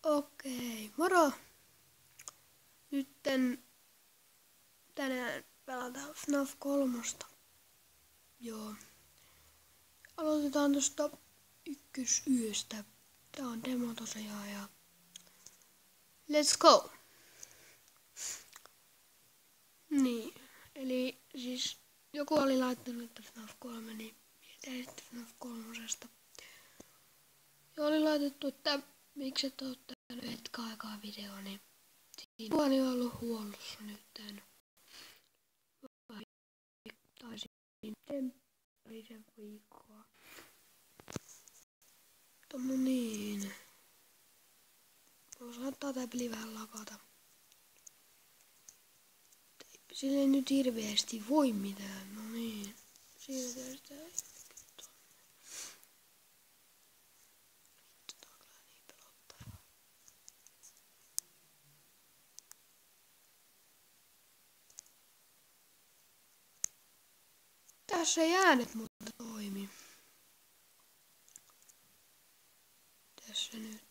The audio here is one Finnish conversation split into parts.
Okei, moro! Nytten tänään pelataan FNAF 3. Joo. Aloitetaan tosta ykkösyöstä. Tää on demo tosiaan ja let's go! Niin, eli siis joku oli laittanut että FNAF 3, niin mietitään sitten FNAF 3. Ja oli laitettu, että miksi et oo tehnyt hetken aikaa video, niin siinä on ollut huollossa nytten. Taisin temppelisen viikkoa. No niin. Mulla saattaa tää peli vähän lakata. Sillä ei nyt hirveästi voi mitään. No niin. Siirretään sitä jonnekin tonne. Tää on kyllä niin pelottavaa. Tässä ei äänet mutta toimi. Tässä nyt.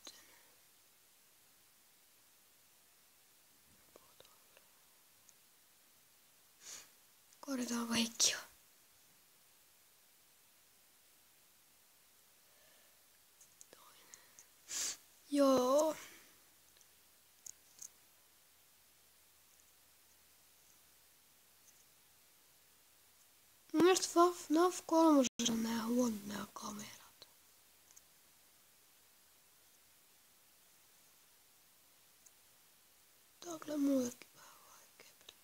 Korjataan kaikkia. Joo. Mun mielestä FNAF 3 on nää huonot nää kamerat. Tää on kyllä mullekin vähän vaikea peli.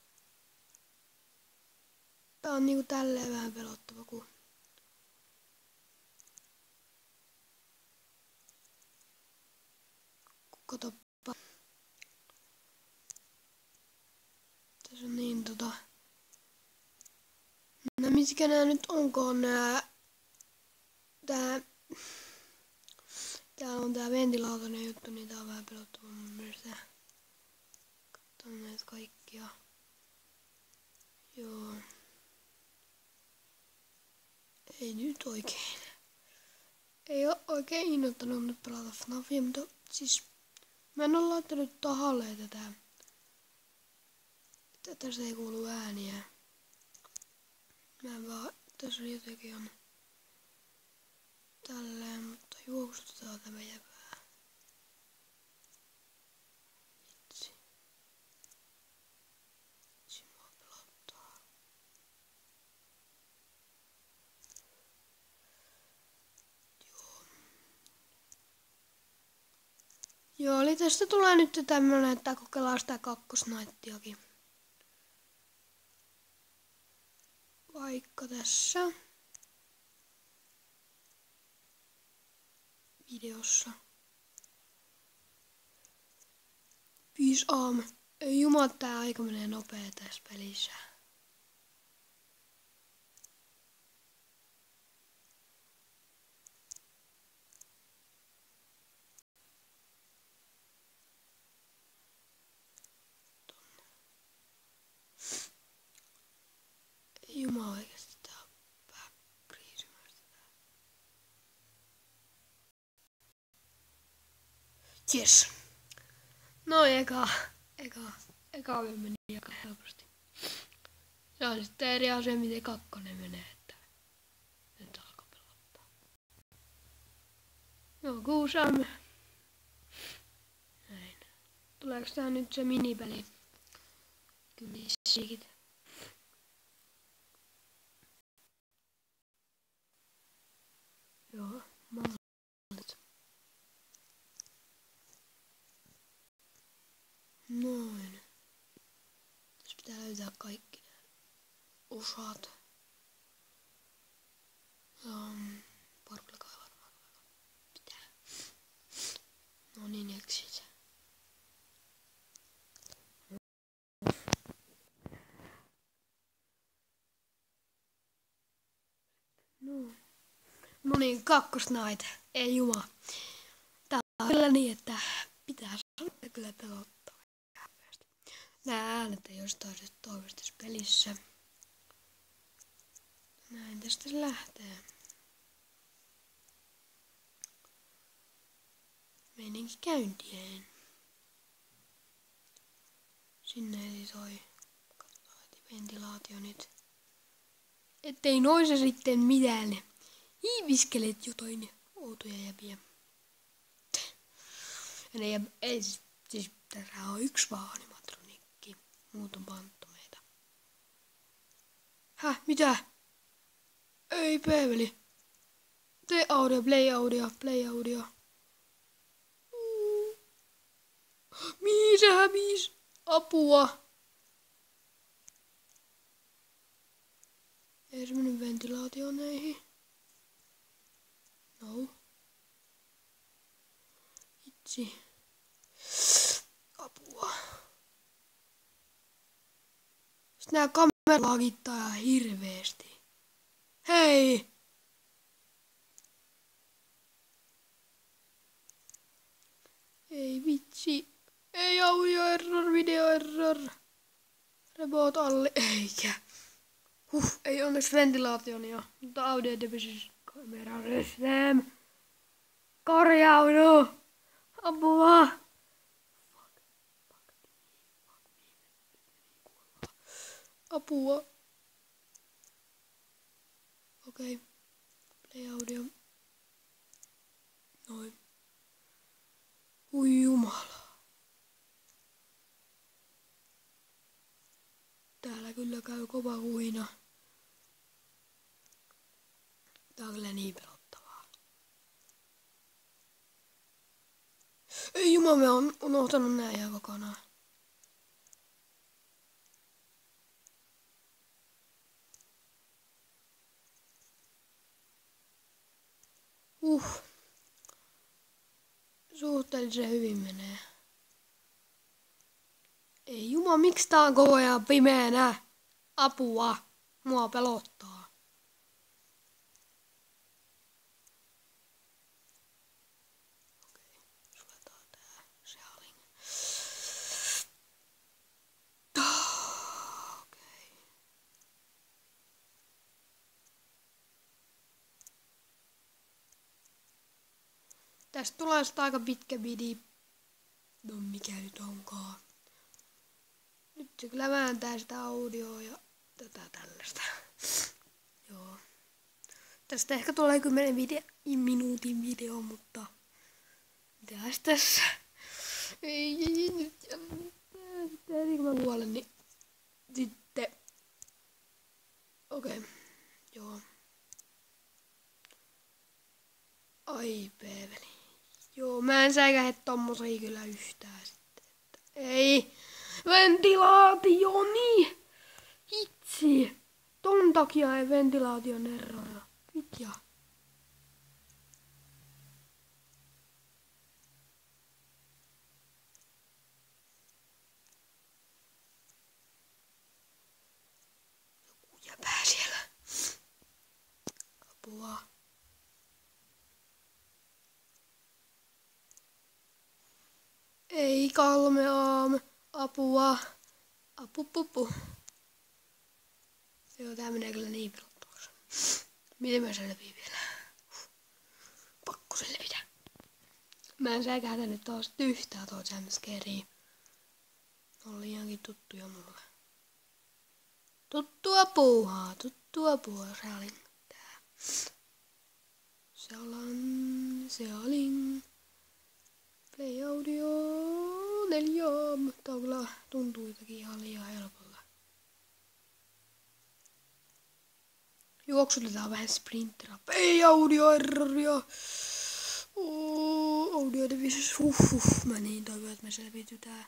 Tää on niinku tälleen vähän pelottava kun katoppa. Tässä on niin no mitkä nää nyt onkaan nää täällä on tää ventilaatoinen juttu, niin tää on vähän pelottava mun mielestä. Katsotaan näitä kaikkia. Joo. Ei nyt oikein. Ei oo oikein innoittanut nyt pelata FNAFia, mutta siis mä en oo laittanut tahalleen tätä. Tästä ei kuulu ääniä. Mä vaan, tässä jotenkin on tälleen, mutta juoksutetaan tämä jäpää. Vitsi. Vitsi mua pelottaa. Joo. Joo, eli tästä tulee nyt tämmönen, että kokeillaan sitä kakkosnaittiakin. Vaikka tässä videossa. 5 aamu. Ei jumala, tää aika menee nopea tässä pelissä. Ei jumala oikeesti tää on vähän kriisimäistä tää. Jes. No eka meni aika helposti. Se on sitten eri asia miten kakkonen menee, että nyt alkaa pelottaa. Joo, 6 aamu. Näin. Tuleeko tää nyt se minipeli? Kyllä siikin. Joo, mallit. Noin. Tässä pitää löytää kaikki nämä osat. Parkullakaan varmaan pitää. No niin, exit. No niin, kakkosnight. Ei jumala. Tää on kyllä niin, että pitää sanoa kyllä pelottaa. Nää äänet ei jostain toivesta tässä pelissä. Näin tästä se lähtee. meininki käyntiin. Sinne eli toi. Katsotaan heti ventilaatio nyt. Ettei noise sitten mitään hiiviskelet jotain outoja jäpiä. Ja ne ei siis tässä on yksi vaan animatronikki. Muut on panttomeita. Häh? Mitä? Ei peeveli. Tee audio, play audio, play audio. Mihin se hävis? Apua. Ei se mennyt ventilaatiooneihin. No. Itsi. Apua. Sitten nää kamerat lagittaa ihan hirveesti. Hei! Ei vitsi. Ei audio error, video error. Reboot alle. Eikä. Ei onneksi ventilaationia, mutta audio devices kamera system. Korjaudu! Apua! Apua. Okei. Play audio. Noin. Ui jumala. Täällä kyllä käy kova huina. Tää on kyllä niin pelottavaa. Ei jumala, mä oon unohtanut nää ihan kokonaan. Suhteellisen hyvin menee. Ei jumala, miksi tää on koko ajan pimeänä? Apua. Mua pelottaa. Okei, suljetaan tää Shaling. Okei. Tästä tulee sitten aika pitkä vidi. No mikä nyt onkaan. Nyt se kyllä vääntää sitä audioa ja tätä tällaista. Joo. Tästä ehkä tulee 10 minuutin video, mutta mitäs tässä? Ei nyt. Sitten kun mä kuolen, niin sitten. Okei. Joo. Ai peeveli. Joo, mä en säikähe tommosia kyllä yhtään sitten. Että ei. Ventilaationi! Hitsi! Ton takia ei ventilaation errora. Vitja. Joku jäpää siellä. Apua. Ei 3 aam. Apua. Apupupu. Joo, tää menee kyllä niin pelottavaksi. Miten mä selviin vielä? Pakko selvitä. Mä en säikähtä nyt taas yhtään tuo jumpscarea. On liiankin tuttuja mulle. Tuttua puuhaa, Shaling. Tää. Shaling. Play audio 4, mutta kyllä tuntuu jotenkin ihan liian helpolla. Juoksutetaan vähän sprintera. Ei audio erroria. Audio devices. Mä niin toivon, että me selvitytään.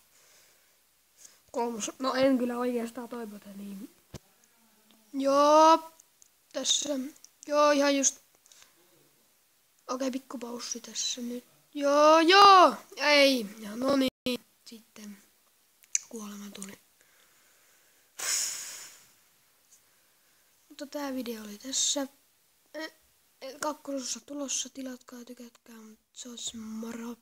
3. No en kyllä oikeastaan toivota niin. Joo. Tässä. Joo, ihan just. Okei, pikkupaussi tässä nyt. Joo. Ei. No niin. Sitten kuolema tuli. Mutta tää video oli tässä. Kakkosessa tulossa. Tilatkaa ja tykätkää. Se olisi moro.